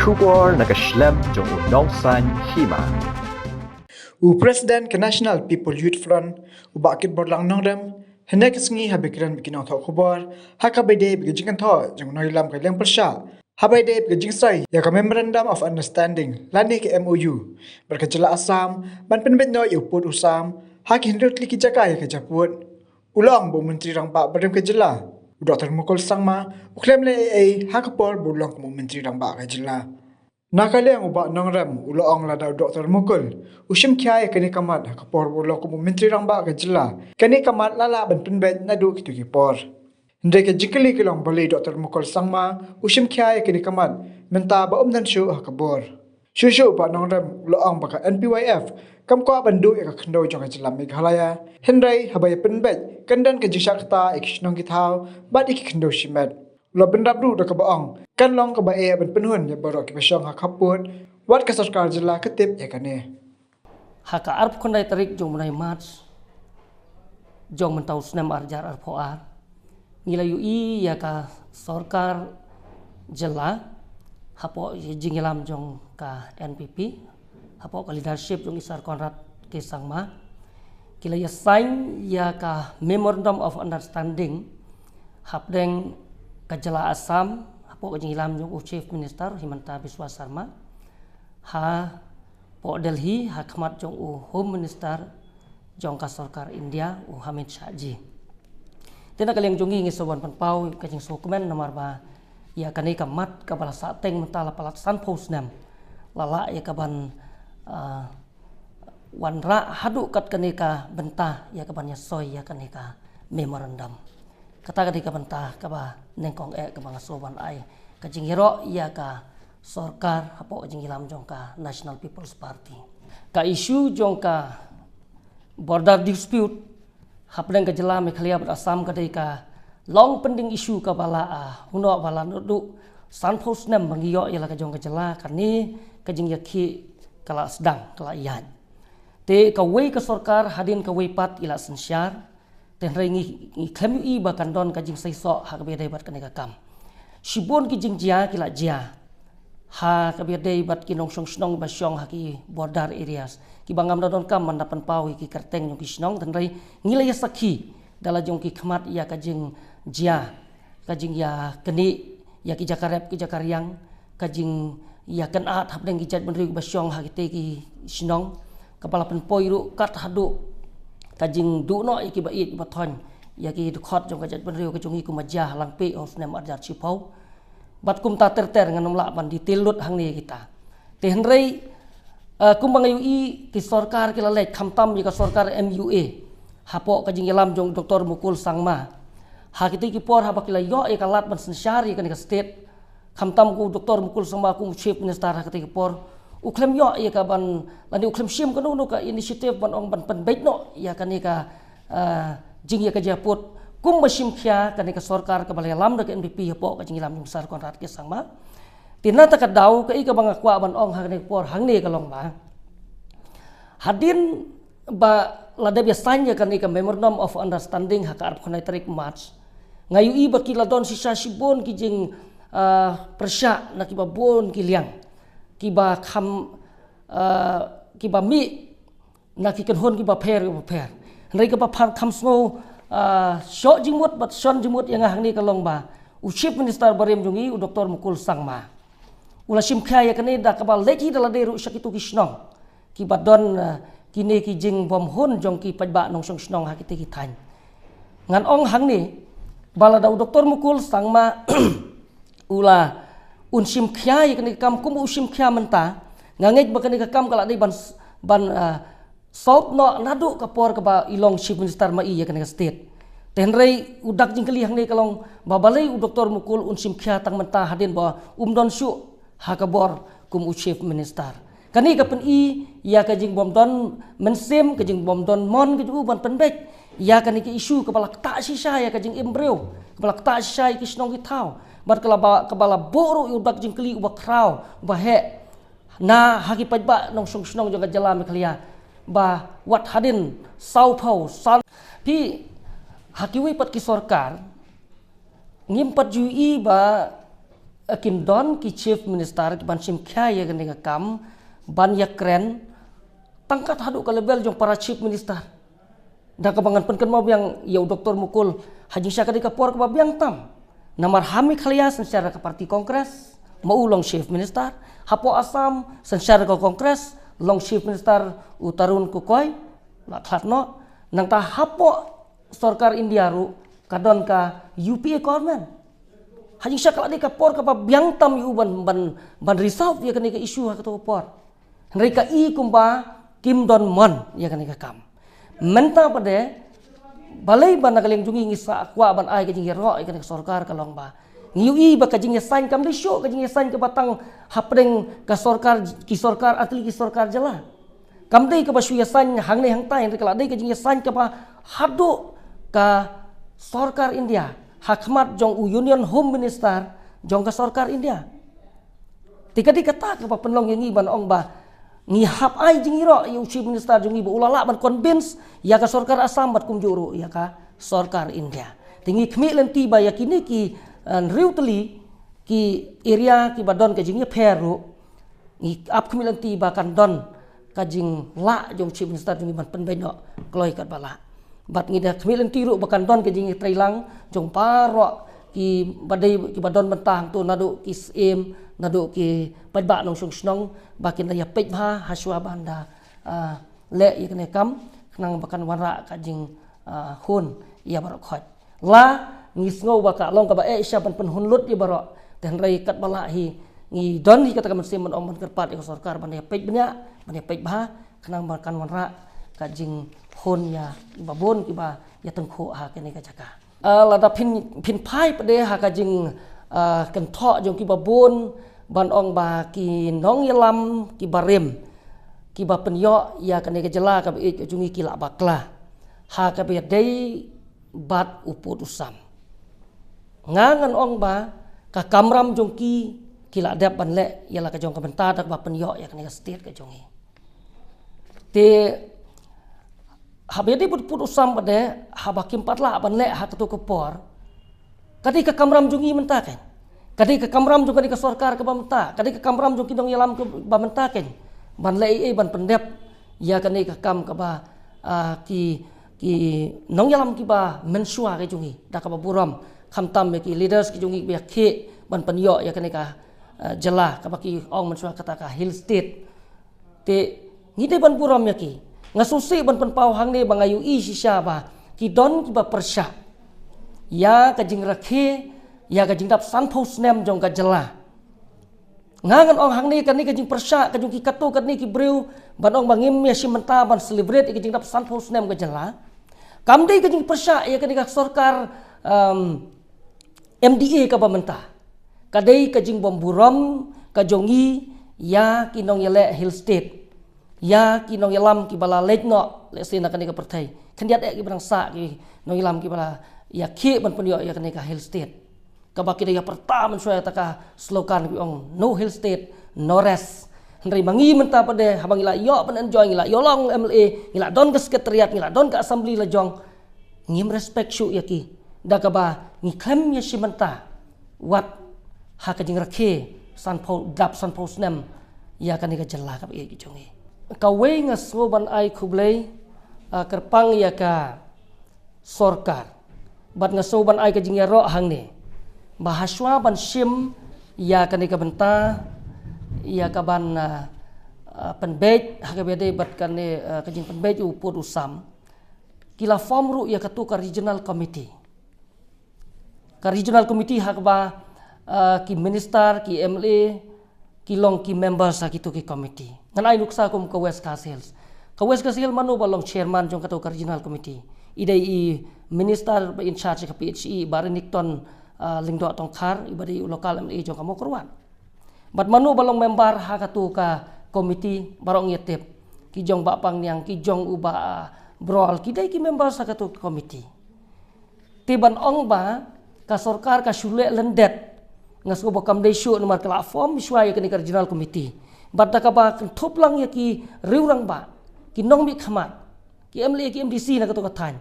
Kubor nakaslem jong unongsan hima. Presiden ke National People Youth Front bakit borlang nongrem hendak kesengi habikiran bikin auto kubor hakabede bigijingan tho jong noilam kaileng persya habede bigijing sai ya ka memorandum of understanding lani ke MOU berkejela Assam ban penbet no uput usam hak hindut liki jaka ya ke japut ulang bu menteri rang ba berem kejela Dr. Mukul Sangma uklem le hakapor bulong mu menteri rang ba kejela Nakaliang ubak nongrem uloong lada Dr. Mukul usim kiai kini kamat hakapor bulong mu menteri rang ba kejela kini kamat lala ban penbet nadu kitu kipor Ndeke jikali kilong bali Dr. Mukul Sangma usim kiai kini kamat menta ba dan syu hakabor Shushu ba nongrem uloong baka NPYF kam ko bandu ya khndo jong ka Meghalaya Henry habaya penbet kandan ke jisakta ikisnong kitau bat ik khndo shimet lo benrap du ka baong kan long ka bae ban penhun ya borok ki besong hakaput wat ka sarkar jila ketip ya kane haka arp khondai tarik jong munai march jong mentau snem arjar arpoar ngila ui ya ka sarkar jela hapo jingilam jong ka NPP hapo ka leadership jong isar Konrad ke Sangma kila ya sign ya ka memorandum of understanding hapdeng kajala Assam hapo ka jingilam jong chief minister Himanta Biswa Sarma ha po Delhi hakmat jong home minister jong ka sarkar India Hamid Shahji tena kaliang jongi ngisoban panpau kajing dokumen nomor ba ya kani kamat kabala sateng mentala palat san posnam lala ya kaban wanra hadu kat kanika bentah ya kabannya soy ya kanika memorandum kata kanika bentah kaba nengkong kabang soban ai kajing hero ya ka sarkar hapo kajing hilam jong ka National People's Party ka isu jong ka border dispute hapdeng kajela Meghalaya berasam kadika long pending isu ka bala huno bala nudu san posnam bangiyo ya la kajong kajela kani kajing yakhi kala sedang kala iyan te kawai ka sarkar hadin kawai pat ila sensyar ten rengi klamu i bakan don kajing saiso ha kabedai bat kaneka kam shibon kijing jia kila jia ha kabedai bat kinong snong basyong haki border areas ki bangam don kam mandapan pau ki kerteng nyong kisnong ten rei ngilaya sakhi dala jong ki khmat ya kajing jia kajing ya keni ya ki jakaryang kajing ya kan at hapdeng ki jat benri basyong hakite ki sinong kepala penpoi ru kat hadu kajing du no iki bait bathon ya ki dukhot jong kajat benri ka jongi ku majah langpe of nem arjar chipau bat kum ta ter nganom la ban ditilut hang ni kita te henrei kum bangayu i ki sarkar ki lalek khamtam ya ka sarkar MUA hapo kajing yalam jong Dr. Mukul Sangma hakite ki por habak la yo e kalat ban sensyari ka state khamtam ku Dr. Mukul Sangma ku chief minister hakite ki por uklem yo ya ka ban lani uklem sim kanu no ka initiative ban ong ban penbait no ya kanika jing ya ka japut kum masim khya kanika sarkar ka balai lam dak NPP hapo ka jing lam sar Konrad ke Sangma tinata ka daw ka ika bangakwa ban ong hakane por hangne ka long ba hadin ba lada biasanya kanika memorandum of understanding hakar khonai tarik march ngayu i bakila don sisa sibon kijing persya nakiba bon kiliang kiba kham kiba mi nakikan hon kiba per nrai kiba phar kham smo sho jingmut bat shon jingmut yang hang ni kalong ba chief minister barem jungi Dr. Mukul Sangma ula sim khaya kane da kaba leki dala deru sakitu kisnong kiba don kini kijing bom hon jong ki pajba nong song snong hakite ki than ngan ong hang ni bala da Dr. Mukul Sangma ula unsim khya yakni kam kum usim khya menta ngangej bakani ka kam kala dei ban salt no nadu ka por ka ba ilong chief minister ma i yakni ka state tenrei udak jingkali hang nei kalong babalei Dr. Mukul unsim khya tang menta hadin ba don syu hakabor kum chief minister kani ka pen i ya ka jing bom don mensim ka jing bom don mon ka ju ban penbek ya kani ki isu ka balak ta sisa ya ka jing embryo ka balak ta sisa ki snong ki thau bat kebala boru udak jingkeli ubak krau bahe na haki pajba nong snong jaga jala Meghalaya ba wat hadin sau pau san pi haki wi pat ki sarkar ngimpat jui ba Kim Don ki chief minister ki ban sim kya ya kan kam ban ya kren tangkat hadu ka level jong para chief minister. Da kabangan penken mau yang ya doktor mukul haji syaka di kapor ka biang tam. Namar hami khalias secara ke parti kongres mau long chief minister, hapo Assam secara ke kongres long chief minister utarun kukoi lakhatno nang ta hapo sarkar India ru kadon ka UPA government. Haji syaka di kapor ka biang tam yu ban resolve ya kan ka isu ha ka por. Mereka i kumba Kim Don Mon ya kan ka kam. Menta pada balai ban nagaling jungi ngisa kwa ban ai kajing ro ikan sarkar kalong ba ngiui ba kajing sign kam de show kajing sign ke batang hapdeng ka sarkar atli ki sarkar jala kam dei ke basu sign hang ne hang tai kala dei kajing sign ke ba hadu ka sarkar India hakmat jong union home minister jong ka sarkar India tika dikata ke ba penlong yang ban ong ba ngi hap ai jing ro yu chief minister jungi bu ulala ban convince ya ka sarkar Assam bat kumjuru ya ka sarkar India tingi khmi lenti ba yakini ki riutli ki area ki badon ka jing peru ngi ap khmi lenti ba kan don ka jing la jong chief minister jungi ban penbeno kloi kat bala bat ngi da khmi lenti ru ba kan don ka jing trailang jong paro ki badai ki badon bentang tu nadu ki em nadu ki padba nong sung snong bakin ya pej bha haswa banda le ikne kam nang bakan wara ka jing hun ya barok khot la ngisngo baka long ka ba isya ban pen hunlut ya barok ten rai kat bala hi ngi don hi kata kam sim on man kerpat ik sarkar ban ya pej bnya ban ya pej bha nang bakan wara ka jing hun ya babon ki ba ya tengkho ha kene ka jaka lada pin pai pade ha ka jing kan tho jong ki babon ban ong ba ki nong yalam ki barem ki ba penyo ya kan ke jela ka be jungi ki la bakla ha ka be dei bat uput usam ngangan ong ba ka kamram jong ki la dap ban le ya la ka jong ka benta dak ba penyo ya kan ke state ka jongi te ha be dei put usam pade ha ba kim patla ban le ha ka to ko por kadi ka kamram jungi menta kan kadi ke kamram juga di ke sarkar ke bamta kadi ke kamram juga dong yalam ke bamta ken ban lei ban pendep ya kani ke kam ke ba ki nong yalam ki ba mensua ke jungi da ka ba buram khamtam ki leaders ki jungi be ke ban penyo ya kani ka jela ka ba ki ong mensua kata ka hill state te ngide ban buram ya ki ngasusi ban penpau hang ne bangayu i sisa ba ki don ki ba persya ya ka jing rakhe ya ka jing dap san post nem jong ka jela ngangan ong hang ni kan ni ka jing persya ka jong ki katu kan ni ki breu ban ong bangim ya si menta ban celebrate ka jing dap san post nem ka jela kam dei ka jing persya ya ka ni ka sarkar MDA ka ba menta ka dei ka jing bom buram ka jongi ya ki nong yele hill state ya ki nong yalam ki bala letno le sina ka ni ka perthai kan dia ki barang sa ki nong yalam ki bala ya ki ban penyo ya ka ni ka hill state kabaki dia pertama suaya taka slogan ong no hill state no rest hendri mangi menta pada habang ila yo pen enjoy ila yo long MLA ila don ke sekretariat ila don ke assembly la jong ngim respect syu yaki da kaba ngi klem ya si menta wat ha ka jing rakhe san po dap san po snem ya kan ka jela ka ye jongi ka we ngaso ban ai khublei kerpang ya ka sarkar bat ngaso ban ai ka jing ya ro hang ne bahaswa ban sim ya kan ka benta ya ka ban penbej ha ka bede bat kan ne ka jing penbej uput usam kila form ru ya ka tu ka regional committee ha ka ba ki minister ki MLA ki long ki members ha ki tu ki committee ngan ai nuksa kum ka West Coast Hills manu ba long chairman jong ka tu ka regional committee idai i minister in charge ka PHE Barenikton lingdo tongkar ibadi lokal MLA jong kamo korwan bat manu balong member ha ka tu ka komiti barong yetep ki jong ba pang niang ki jong uba brol ki dai ki member sa ka tu komiti tiban ong ba ka sarkar ka shule lendet ngasko ba kam dei shu nomor kala form miswa ya ka ni regional committee bat da ka ba thoplang ya ki riurang ba ki nong mi khamat ki MLA ki MDC na ka tu ka than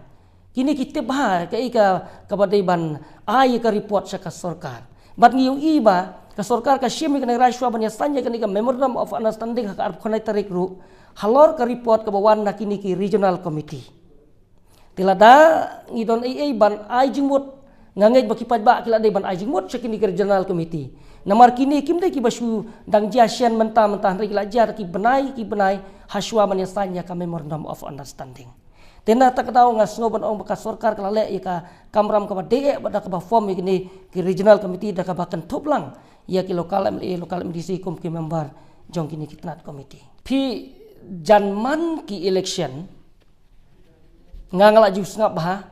kini kita bah ke ika kabadai ban ai ka report sa ka sarkar bat ngiu i ba ka sorkar ka shimi ka rashwa banya sanya ka nika memorandum of understanding ka arp khonai tarik ru halor ka report ka bawan na kini ki regional committee tilada ngidon ai ban ai jingmut ngangai bakipat ba kila dai ban ai jingmut sekini ki regional committee namar kini kim dai ki basu dang jasian mentah ri kila jar ki benai haswa banya sanya ka memorandum of understanding tena tak tahu ngas ngoban ong bekas sorkar kelale ika kamram ka de bada ka form ini ki regional committee da ka bakan toplang ya ki lokal MDC kum ki member jong kini kitnat committee pi janman ki election ngangala jus ngap bah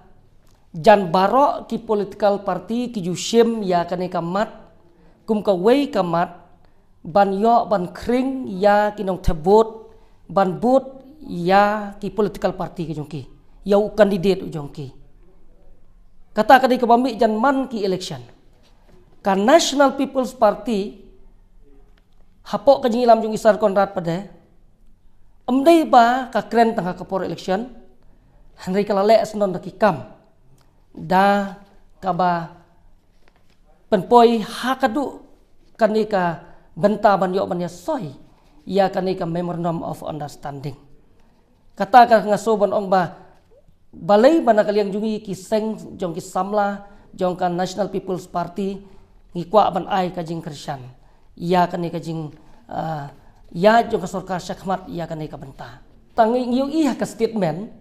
jan baro ki political party ki jusim ya kane kamat kum ka wei kamat ban yo ban kring ya kinong tebot ban but ya ki political party ke jongki yau kandidat jongki kata kadi ke bambi jan man ki election kan National People's Party hapok ka jingilam jong isar Konrad pada amdai ba ka kren tengah kapor election hanri kalale asnon dakikam da kaba penpoi hakadu kanika benta ban yo ban ya soy ya kanika memorandum of understanding kata ka ngasoban ong ba balai bana kaliang jungi kiseng jong kisamla jong kan National People's Party ngikwa ban ai kajing Krisyan ya kani kajing ya jong ka sorkar syakmat ya kani ka benta tangi ngiu iya ka statement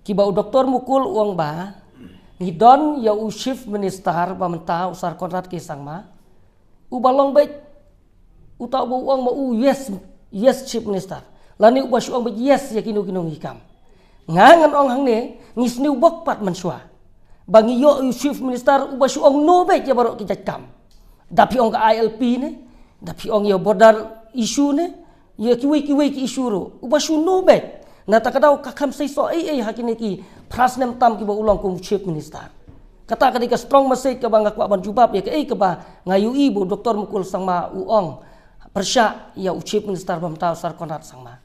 ki bau doktor mukul uang ba ngidon ya u chief minister ba menta usar Konrad ki sangma u balong baik u tau bu uang ma u yes chief minister lani ubas uang ba yes ya kinu ngikam ngangan ong hang ne ngisni ubak pat mansua bangi yo chief minister ubas uang no baik ya baru kita kam dapi ong ka ILP ne dapi ong yo border issue ne ya kiwi ki issue ro ubas no baik na takadaw kakam say so ai hakini ki prasnem tam ki ba ulang kung chief minister kata kadika strong message ka bang akwa ban jubab ya ka ka ba ngayu ibu doktor mukul sangma uong persya ya chief minister bamta sar Konrad sangma